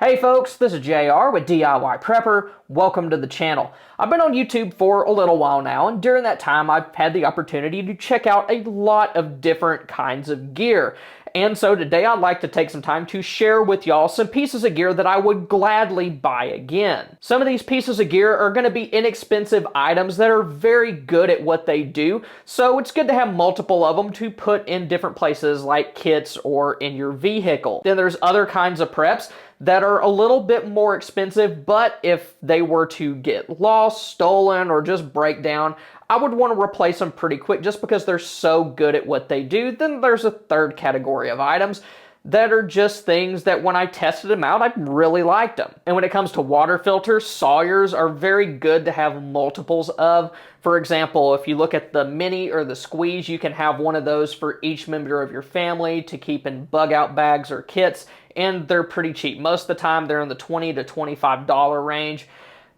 Hey folks, this is JR with DIY Prepper. Welcome to the channel. I've been on YouTube for a little while now, and during that time I've had the opportunity to check out a lot of different kinds of gear. And so today I'd like to take some time to share with y'all some pieces of gear that I would gladly buy again. Some of these pieces of gear are going to be inexpensive items that are very good at what they do, so it's good to have multiple of them to put in different places like kits or in your vehicle. Then there's other kinds of preps that are a little bit more expensive, but if they were to get lost, stolen, or just break down, I would want to replace them pretty quick just because they're so good at what they do. Then there's a third category of items that are just things that when I tested them out, I really liked them. And when it comes to water filters, Sawyers are very good to have multiples of. For example, if you look at the Mini or the Squeeze, you can have one of those for each member of your family to keep in bug out bags or kits, and they're pretty cheap. Most of the time, they're in the $20 to $25 range.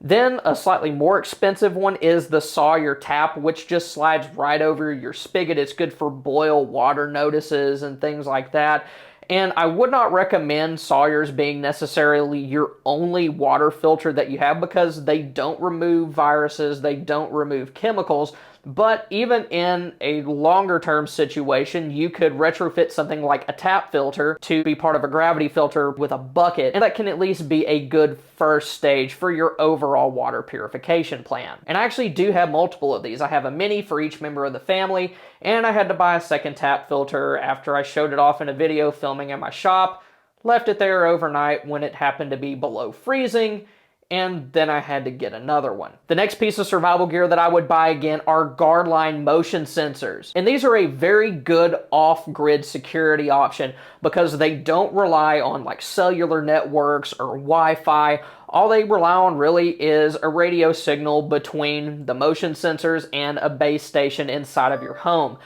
Then a slightly more expensive one is the Sawyer Tap, which just slides right over your spigot. It's good for boil water notices and things like that. And I would not recommend Sawyers being necessarily your only water filter that you have because they don't remove viruses, they don't remove chemicals. But even in a longer term situation, you could retrofit something like a tap filter to be part of a gravity filter with a bucket, and that can at least be a good first stage for your overall water purification plan. And I actually do have multiple of these. I have a Mini for each member of the family, and I had to buy a second tap filter after I showed it off in a video filming in my shop, left it there overnight when it happened to be below freezing, and then I had to get another one. The next piece of survival gear that I would buy again are Gardline motion sensors. And these are a very good off-grid security option because they don't rely on like cellular networks or Wi-Fi. All they rely on really is a radio signal between the motion sensors and a base station inside of your home.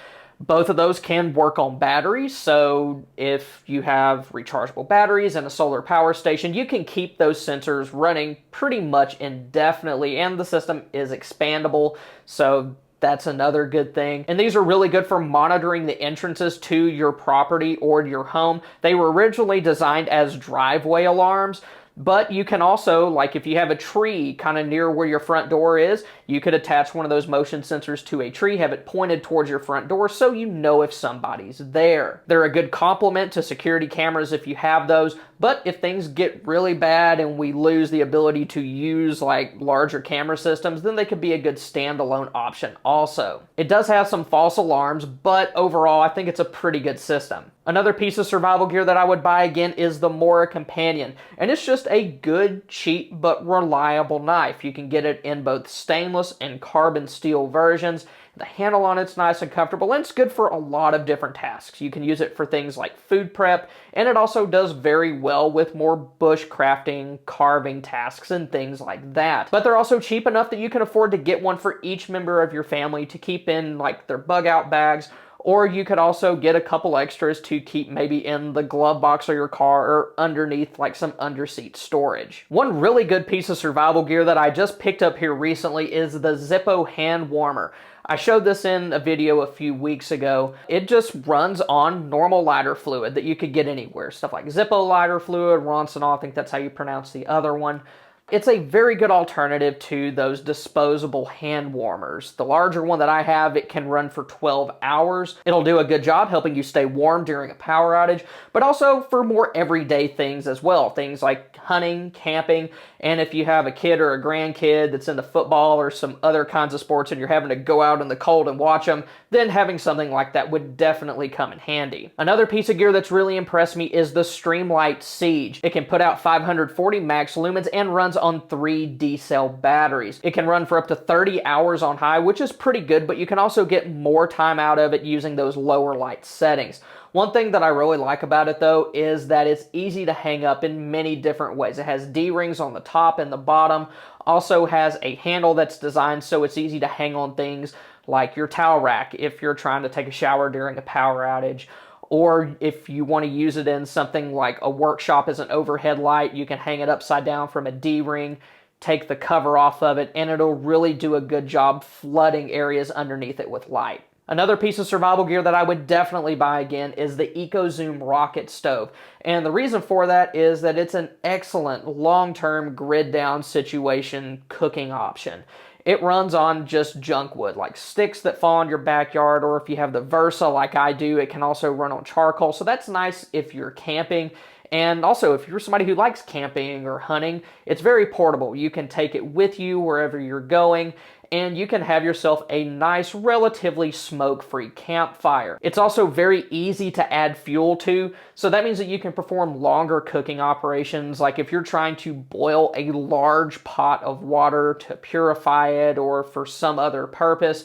Both of those can work on batteries, so if you have rechargeable batteries and a solar power station, you can keep those sensors running pretty much indefinitely, and the system is expandable, so that's another good thing. And these are really good for monitoring the entrances to your property or your home. They were originally designed as driveway alarms, but you can also, like if you have a tree kind of near where your front door is, you could attach one of those motion sensors to a tree, have it pointed towards your front door so you know if somebody's there. They're a good complement to security cameras if you have those, but if things get really bad and we lose the ability to use like larger camera systems, then they could be a good standalone option also. It does have some false alarms, but overall I think it's a pretty good system. Another piece of survival gear that I would buy again is the Mora Companion, and it's just a good, cheap, but reliable knife. You can get it in both stainless and carbon steel versions. The handle on it's nice and comfortable, and it's good for a lot of different tasks. You can use it for things like food prep, and it also does very well with more bush crafting, carving tasks, and things like that. But they're also cheap enough that you can afford to get one for each member of your family to keep in like their bug out bags, or you could also get a couple extras to keep maybe in the glove box of your car or underneath like some underseat storage. One really good piece of survival gear that I just picked up here recently is the Zippo hand warmer. I showed this in a video a few weeks ago. It just runs on normal lighter fluid that you could get anywhere. Stuff like Zippo lighter fluid, Ronsonol, I think that's how you pronounce the other one. It's a very good alternative to those disposable hand warmers. The larger one that I have, it can run for 12 hours. It'll do a good job helping you stay warm during a power outage, but also for more everyday things as well. Things like hunting, camping, and if you have a kid or a grandkid that's into football or some other kinds of sports and you're having to go out in the cold and watch them, then having something like that would definitely come in handy. Another piece of gear that's really impressed me is the Streamlight Siege. It can put out 540 max lumens and runs on 3 D-cell batteries. It can run for up to 30 hours on high, which is pretty good, but you can also get more time out of it using those lower light settings. One thing that I really like about it though is that it's easy to hang up in many different ways. It has D-rings on the top and the bottom, also has a handle that's designed so it's easy to hang on things like your towel rack if you're trying to take a shower during a power outage, or if you want to use it in something like a workshop as an overhead light, you can hang it upside down from a D-ring, take the cover off of it, and it'll really do a good job flooding areas underneath it with light. Another piece of survival gear that I would definitely buy again is the EcoZoom rocket stove. And the reason for that is that it's an excellent long-term grid down situation cooking option. It runs on just junk wood, like sticks that fall in your backyard, or if you have the Versa like I do, it can also run on charcoal. So that's nice if you're camping. And also, if you're somebody who likes camping or hunting, it's very portable. You can take it with you wherever you're going, and you can have yourself a nice, relatively smoke-free campfire. It's also very easy to add fuel to, so that means that you can perform longer cooking operations, like if you're trying to boil a large pot of water to purify it or for some other purpose,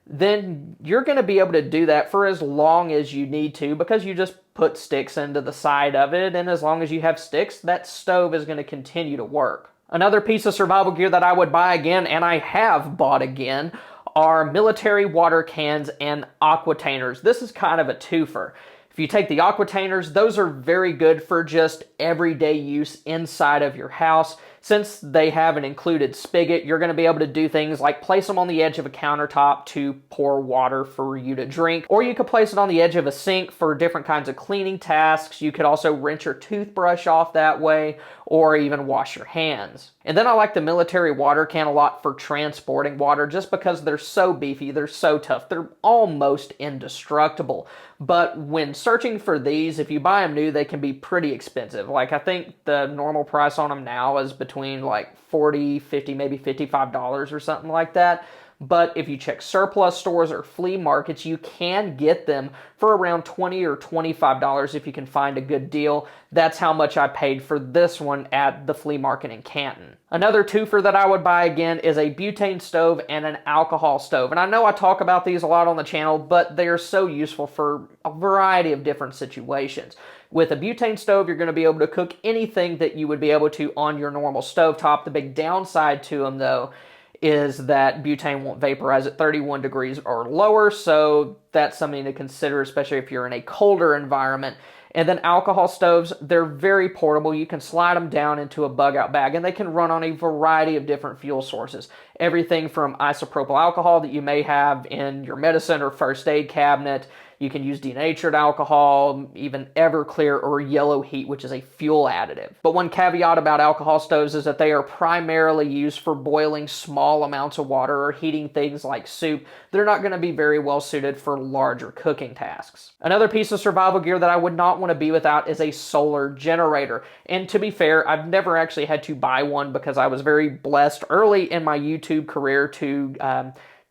then you're going to be able to do that for as long as you need to, because you just put sticks into the side of it, and as long as you have sticks, that stove is going to continue to work. Another piece of survival gear that I would buy again, and I have bought again, are military water cans and aquatainers. This is kind of a twofer. If you take the aquatainers, those are very good for just everyday use inside of your house. Since they have an included spigot, you're going to be able to do things like place them on the edge of a countertop to pour water for you to drink, or you could place it on the edge of a sink for different kinds of cleaning tasks. You could also rinse your toothbrush off that way, or even wash your hands. And then I like the military water can a lot for transporting water, just because they're so beefy, they're so tough, they're almost indestructible. But when searching for these, if you buy them new, they can be pretty expensive. Like, I think the normal price on them now is between like $40, $50, maybe $55 or something like that. But if you check surplus stores or flea markets, you can get them for around $20 or $25 if you can find a good deal. That's how much I paid for this one at the flea market in Canton. Another twofer that I would buy again is a butane stove and an alcohol stove. And I know I talk about these a lot on the channel, but they are so useful for a variety of different situations. With a butane stove, you're going to be able to cook anything that you would be able to on your normal stovetop. The big downside to them, though, is that butane won't vaporize at 31 degrees or lower, so that's something to consider, especially if you're in a colder environment. And then alcohol stoves, they're very portable. You can slide them down into a bug-out bag, and they can run on a variety of different fuel sources. Everything from isopropyl alcohol that you may have in your medicine or first aid cabinet. You can use denatured alcohol, even Everclear or Yellow Heat, which is a fuel additive. But one caveat about alcohol stoves is that they are primarily used for boiling small amounts of water or heating things like soup. They're not going to be very well suited for larger cooking tasks. Another piece of survival gear that I would not want to be without is a solar generator. And to be fair, I've never actually had to buy one because I was very blessed early in my YouTube career to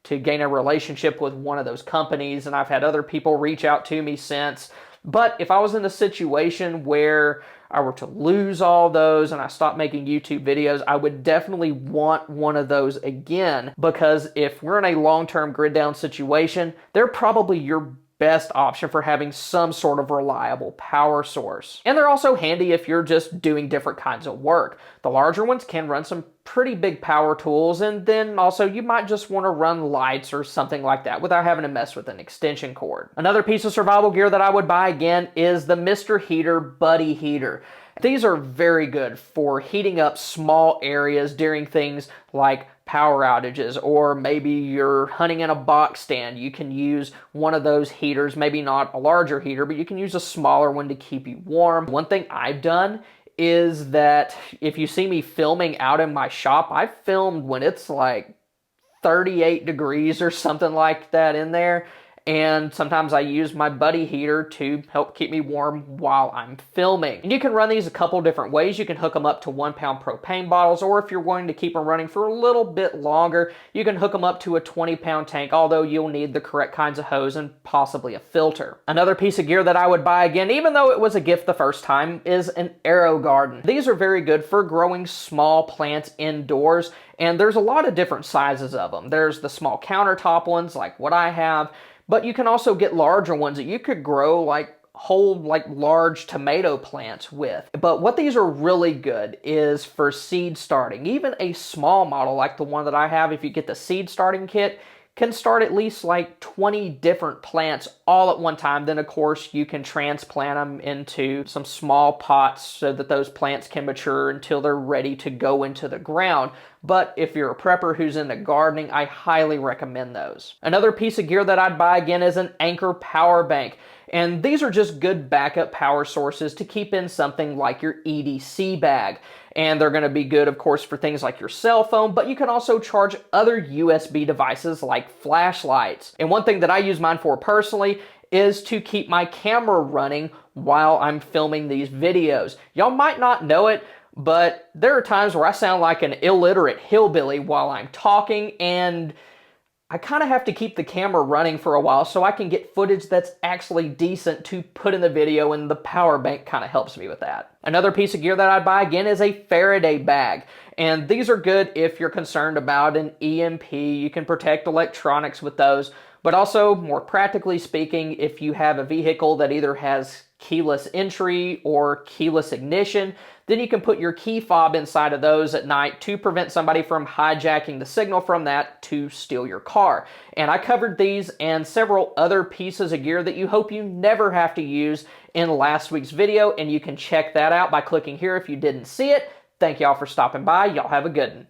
gain a relationship with one of those companies, and I've had other people reach out to me since. But if I was in a situation where I were to lose all those and I stopped making YouTube videos, I would definitely want one of those again, because if we're in a long-term grid down situation, they're probably your best option for having some sort of reliable power source. And they're also handy if you're just doing different kinds of work. The larger ones can run some pretty big power tools, and then also you might just want to run lights or something like that without having to mess with an extension cord. Another piece of survival gear that I would buy again is the Mr. Heater Buddy Heater. These are very good for heating up small areas during things like power outages, or maybe you're hunting in a box stand. You can use one of those heaters, maybe not a larger heater, but you can use a smaller one to keep you warm. One thing I've done is that if you see me filming out in my shop, I've filmed when it's like 38 degrees or something like that in there. And sometimes I use my Buddy Heater to help keep me warm while I'm filming. And you can run these a couple different ways. You can hook them up to 1-pound propane bottles, or if you're wanting to keep them running for a little bit longer, you can hook them up to a 20-pound tank, although you'll need the correct kinds of hose and possibly a filter. Another piece of gear that I would buy again, even though it was a gift the first time, is an AeroGarden. These are very good for growing small plants indoors, and there's a lot of different sizes of them. There's the small countertop ones like what I have, but you can also get larger ones that you could grow like whole large tomato plants with. But what these are really good is for seed starting. Even a small model like the one that I have, if you get the seed starting kit, can start at least like 20 different plants all at one time. Then of course you can transplant them into some small pots so that those plants can mature until they're ready to go into the ground. But if you're a prepper who's into gardening, I highly recommend those. Another piece of gear that I'd buy again is an Anker power bank. And these are just good backup power sources to keep in something like your EDC bag. And they're going to be good, of course, for things like your cell phone, but you can also charge other USB devices like flashlights. And one thing that I use mine for personally is to keep my camera running while I'm filming these videos. Y'all might not know it, but there are times where I sound like an illiterate hillbilly while I'm talking, and I kind of have to keep the camera running for a while so I can get footage that's actually decent to put in the video, and the power bank kind of helps me with that. Another piece of gear that I'd buy again is a Faraday bag. And these are good if you're concerned about an EMP. You can protect electronics with those. But also, more practically speaking, if you have a vehicle that either has keyless entry or keyless ignition, then you can put your key fob inside of those at night to prevent somebody from hijacking the signal from that to steal your car. And I covered these and several other pieces of gear that you hope you never have to use in last week's video, and you can check that out by clicking here if you didn't see it. Thank y'all for stopping by. Y'all have a good one.